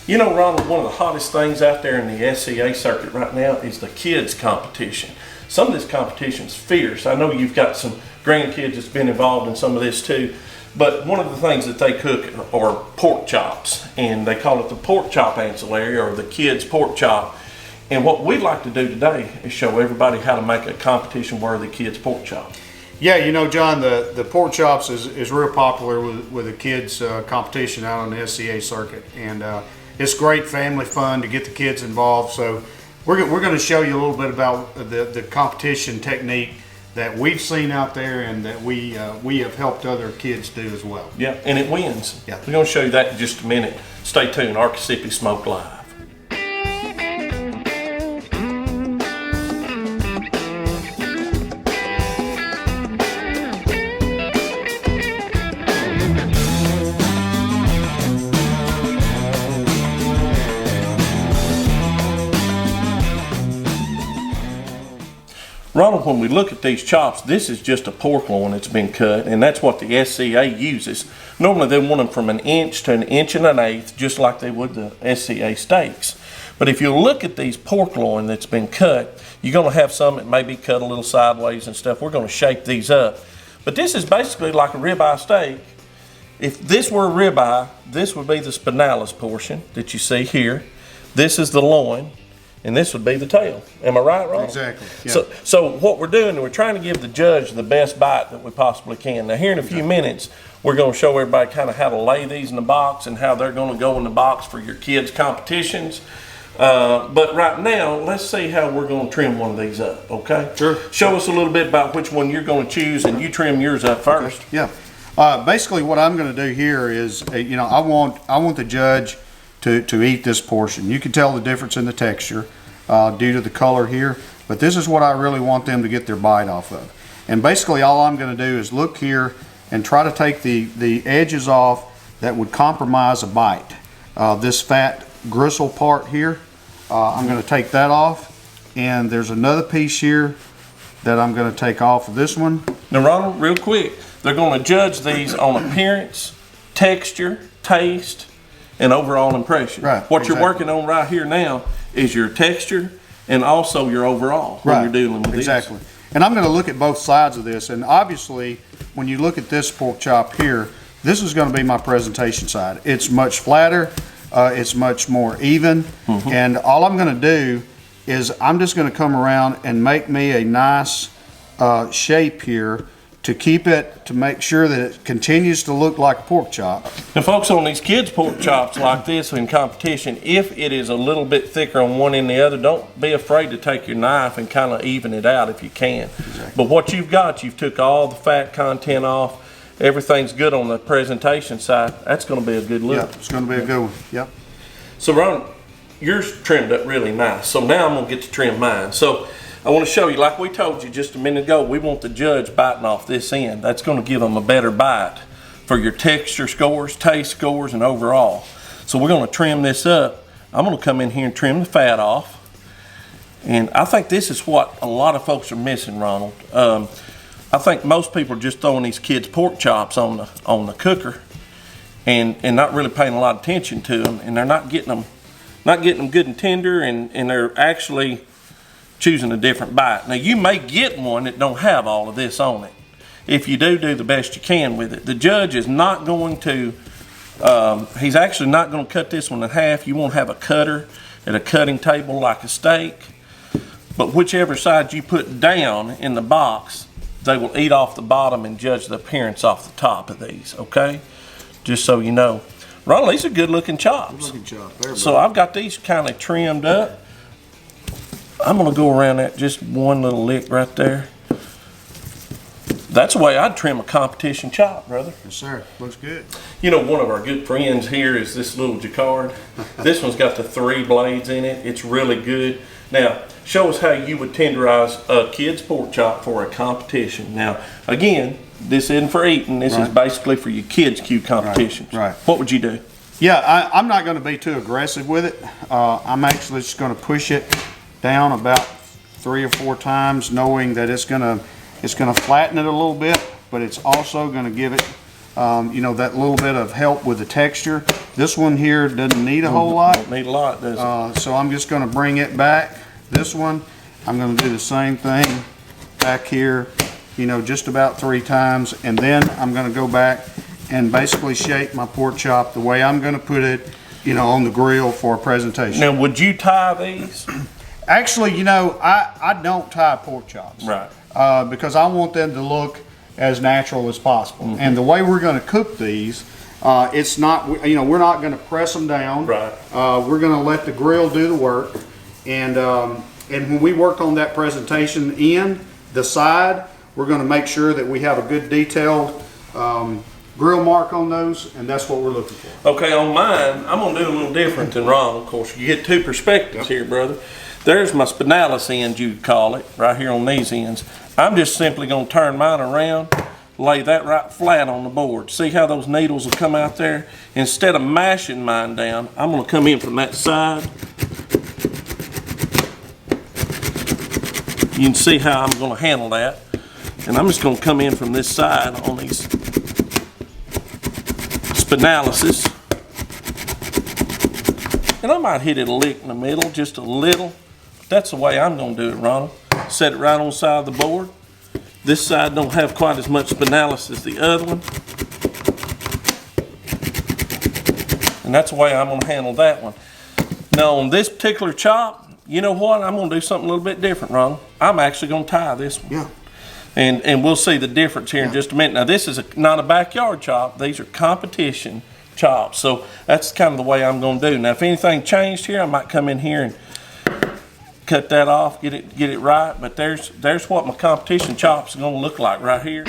You know, Ronald, one of the hottest things out there in the SCA circuit right now is the kids competition. Some of this competition is fierce. I know you've got some grandkids that's been involved in some of this too, but one of the things that they cook are pork chops, and they call it the pork chop ancillary or the kids pork chop. And what we'd like to do today is show everybody how to make a competition-worthy kids pork chop. Yeah, you know, John, the pork chops is real popular with the kids competition out on the SCA circuit, and it's great family fun to get the kids involved. So we're going to show you a little bit about the competition technique that we've seen out there and that we have helped other kids do as well. Yeah, and it wins. Yeah. We're going to show you that in just a minute. Stay tuned. Arcasipi Smoke Live. Ronald, when we look at these chops, this is just a pork loin that's been cut, and that's what the SCA uses. Normally they want them from 1 inch to 1 1/8 inches, just like they would the SCA steaks. But if you look at these pork loin that's been cut, you're going to have some that may be cut a little sideways and stuff. We're going to shape these up. But this is basically like a ribeye steak. If this were a ribeye, this would be the spinalis portion that you see here. This is the loin. And this would be the tail. Am I right, Ron? Exactly. Yeah. So what we're doing, we're trying to give the judge the best bite that we possibly can. Now here in a few minutes, we're going to show everybody kind of how to lay these in the box and how they're going to go in the box for your kids' competitions. But right now, let's see how we're going to trim one of these up, okay? Sure. Show us a little bit about which one you're going to choose, and you trim yours up first. Okay. Yeah. Basically, what I'm going to do here is, you know, I want the judge to eat this portion. You can tell the difference in the texture due to the color here, but this is what I really want them to get their bite off of. And basically all I'm going to do is look here and try to take the edges off that would compromise a bite. This fat gristle part here, I'm going to take that off, and there's another piece here that I'm going to take off of this one. Now Ronald, real quick, they're going to judge these on appearance, texture, taste, and overall impression. Right. What you're working on right here now is your texture and also your overall when you're dealing with exactly. And I'm going to look at both sides of this, and obviously when you look at this pork chop here, this is going to be my presentation side. It's much flatter, it's much more even, and all I'm going to do is I'm just going to come around and make me a nice shape here to keep it, to make sure that it continues to look like a pork chop. Now folks, on these kids pork chops like this in competition, if it is a little bit thicker on one end than the other, don't be afraid to take your knife and kind of even it out if you can. Exactly. But what you've got, you've took all the fat content off, everything's good on the presentation side, that's going to be a good look. Yep, it's going to be a good one, yep. So Ron, yours trimmed up really nice, so now I'm going to get to trim mine. So I want to show you, like we told you just a minute ago, we want the judge biting off this end. That's going to give them a better bite for your texture scores, taste scores, and overall. So we're going to trim this up. I'm going to come in here and trim the fat off. And I think this is what a lot of folks are missing, Ronald. I think most people are just throwing these kids' pork chops on the cooker and not really paying a lot of attention to them, and they're not getting them good and tender, and they're actually choosing a different bite. Now you may get one that don't have all of this on it. If you do the best you can with it. The judge is not going to, he's actually not going to cut this one in half. You won't have a cutter at a cutting table like a steak, but whichever side you put down in the box, they will eat off the bottom and judge the appearance off the top of these, okay? Just so you know. Ronald, these are good looking chops. Good looking chop. There, so I've got these kind of trimmed up. I'm going to go around that just one little lick right there. That's the way I'd trim a competition chop, brother. Yes, sir. Looks good. You know, one of our good friends here is this little jacquard. This one's got the 3 blades in it. It's really good. Now, show us how you would tenderize a kid's pork chop for a competition. Now, again, this isn't for eating. This is basically for your kids' Q competitions. Right. What would you do? Yeah, I'm not going to be too aggressive with it. I'm actually just going to push it down about 3 or 4 times, knowing that it's gonna flatten it a little bit, but it's also gonna give it you know, that little bit of help with the texture. This one here doesn't need a whole lot. Don't need a lot, does it? So I'm just gonna bring it back. This one, I'm gonna do the same thing back here, you know, just about 3 times. And then I'm gonna go back and basically shape my pork chop the way I'm gonna put it, you know, on the grill for a presentation. Now, would you tie these? Actually, you know, I don't tie pork chops. Right. Because I want them to look as natural as possible. And the way we're gonna cook these, it's not, you know, we're not gonna press them down. Right. We're gonna let the grill do the work. And when we work on that presentation in the side, we're gonna make sure that we have a good detailed grill mark on those, and that's what we're looking for. Okay, on mine, I'm gonna do a little different than Ron. Of course, you get 2 perspectives here, brother. There's my spinalis end, you'd call it, right here on these ends. I'm just simply gonna turn mine around, lay that right flat on the board. See how those needles will come out there? Instead of mashing mine down, I'm gonna come in from that side. You can see how I'm gonna handle that. And I'm just gonna come in from this side on these spinalises. And I might hit it a lick in the middle, just a little. That's the way I'm gonna do it, Ronald. Set it right on the side of the board. This side don't have quite as much spinalis as the other one. And that's the way I'm gonna handle that one. Now on this particular chop, you know what? I'm gonna do something a little bit different, Ronald. I'm actually gonna tie this one. Yeah. And we'll see the difference here in just a minute. Now this is not a backyard chop. These are competition chops. So that's kind of the way I'm gonna do. Now if anything changed here, I might come in here and cut that off, get it right. But there's what my competition chops are gonna look like right here.